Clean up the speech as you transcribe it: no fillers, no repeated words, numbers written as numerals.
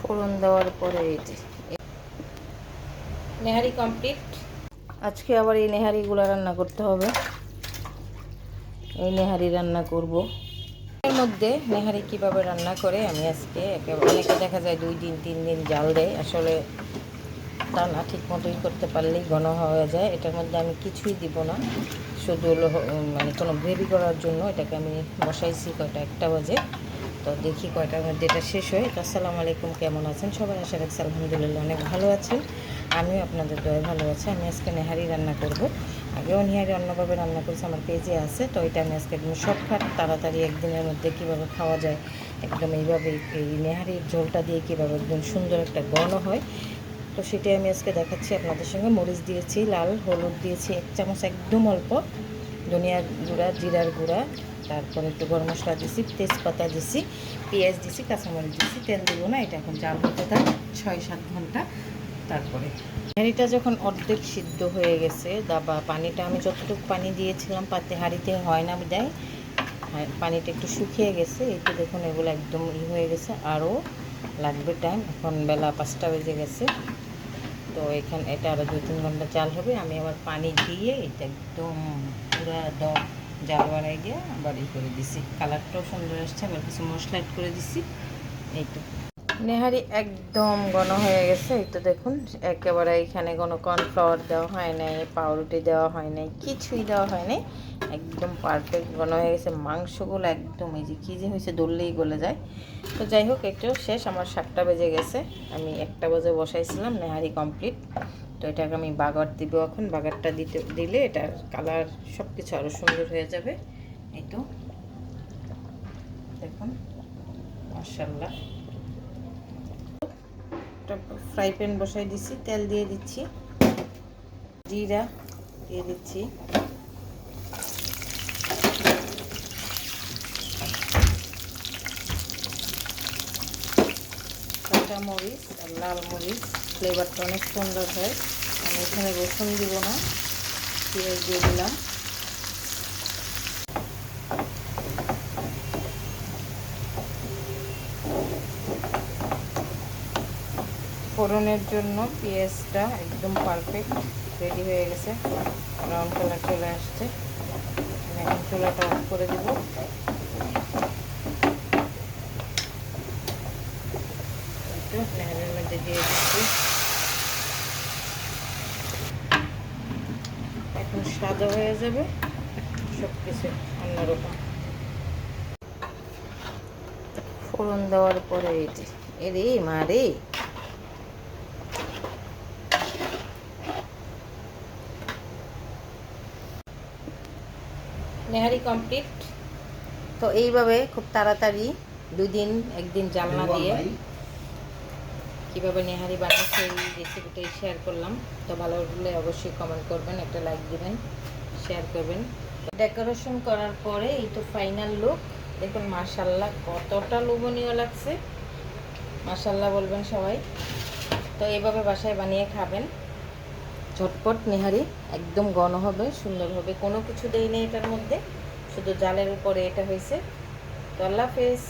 ফোড়ন দেওয়ার পরে এই যে নেহারি কমপ্লিট। আজকে আবার এই নেহারিগুলো রান্না করতে হবে। এই নেহারি রান্না করব। এর মধ্যে নেহারি কিভাবে রান্না করে আমি আজকে একেবারে, অনেকে দেখা যায় 2 দিন 3 দিন জাল দেয়, আসলে তা না, ঠিক মতোই করতে পারলেই ঘন হয়ে যায়। এটার মধ্যে আমি কিছুই দিব না, শুধু হলো মানে কোনো গ্রেভি করার জন্য এটাকে আমি বসাইছি কয়টা 1টা বাজে। তো দেখি কয়টার মধ্যে এটা শেষ হয়। তো আসসালামু আলাইকুম, কেমন আছেন সবাই? আশা রাখছি আলহামদুলিল্লাহ অনেক ভালো আছেন। আমিও আপনাদের দয়ায় ভালো আছি। আমি আজকে নেহারি রান্না করব। আগেও নেহারি অন্যভাবে রান্না করেছি, আমার পেজে আছে। তো এটা আমি আজকে একদম শর্টকাট তাড়াতাড়ি একদিনের মধ্যে কীভাবে খাওয়া যায়, একদম এইভাবে এই নেহারির ঝোলটা দিয়ে কীভাবে একদম সুন্দর একটা ঘন হয়, তো সেটাই আমি আজকে দেখাচ্ছি আপনাদের সঙ্গে। মরিচ দিয়েছি, লাল হলুদ দিয়েছি 1 চামচ, একদম অল্প, ধনিয়ার গুঁড়া, জিরার গুঁড়া, তারপরে একটু গরম মশলা দিছি, তেজপাতা দিছি, পেঁয়াজ দিছি, কাঁচামরিচ দিছি। তেল দেবো না, এটা এখন জাল হতে থাক 6-7 ঘন্টা। তারপরে হাঁড়িটা যখন অর্ধেক সিদ্ধ হয়ে গেছে, বা পানিটা আমি যতটুকু পানি দিয়েছিলাম পাতে হাঁড়িতে হয় না বিদায় পানিটা একটু শুকিয়ে গেছে। এই তো দেখুন এগুলো একদম হয়ে গেছে, আরও লাগবে টাইম। এখন বেলা 5টা বেজে গেছে। তো এখানে এটা আরও 2-3 ঘন্টা জাল হবে। আমি আবার পানি দিয়ে এটা একদম পুরো দম জাল বাড়াই দিয়ে আবার করে দিছি। কালারটাও সুন্দর আসছে। আবার কিছু মশলা অ্যাড করে দিছি। এই তো নেহারি একদম ঘন হয়ে গেছে। এই তো দেখুন একেবারে এখানে কোনো কর্নফ্লাওয়ার দেওয়া হয় নাই, পাউরুটি দেওয়া হয় নাই, কিছুই দেওয়া হয় নাই, একদম পারফেক্ট ঘন হয়ে গেছে। মাংসগুলো একদম এই যে কী যে হয়েছে, দললেই গলে যায়। তো যাই হোক, এটাও শেষ। আমার 7টা বেজে গেছে, আমি 1টা বাজে বসাইছিলাম। নেহারি কমপ্লিট। তো এটাকে আমি বাগার দিব এখন। বাগারটা দিলে এটার কালার সব কিছু আরও সুন্দর হয়ে যাবে। এই তো দেখুন, মাশাআল্লাহ। ফ্রাই প্যান বসাই দিচ্ছি, তেল দিয়ে দিচ্ছি, জিরা দিয়ে দিচ্ছি, কাঁচা মরিচ আর লাল মরিচ, ফ্লেভারটা অনেক সুন্দর হয়। আমি এখানে রসুন দিব না, পেঁয়াজ দিয়ে দিলাম। ফোড়নের জন্য পেঁয়াজটা একদম পারফেক্ট রেডি হয়ে গেছে, ব্রাউন কালার চলে আসছে। আমি এখন চুলাটা অফ করে দেব। নেহারের মধ্যে দিয়ে দিচ্ছি। এখন সাদা হয়ে যাবে সব কিছু অন্যরকম। ফোড়ন দেওয়ার পরে এই যে এরে মারে, নেহারি কমপ্লিট। তো এইভাবে খুব তাড়াতাড়ি 2 দিন 1 দিন জালনা দিয়ে কীভাবে নেহারি বানাচ্ছে এই রেসিপিটাই শেয়ার করলাম। তো ভালো লাগলে অবশ্যই কমেন্ট করবেন, একটা লাইক দিবেন, শেয়ার করবেন। ডেকোরেশন করার পরে এই তো ফাইনাল লুক দেখুন। মাশাআল্লাহ কতটা লোভনীয় লাগছে, মাশাআল্লাহ বলবেন সবাই। তো এইভাবে বাসায় বানিয়ে খাবেন। ঝটপট নেহারি, একদম ঘন হবে, সুন্দর হবে। কোনো কিছু দেই নেই এটার মধ্যে, শুধু জালের উপরে এটা হয়েছে। তো আল্লাহ হাফেজ।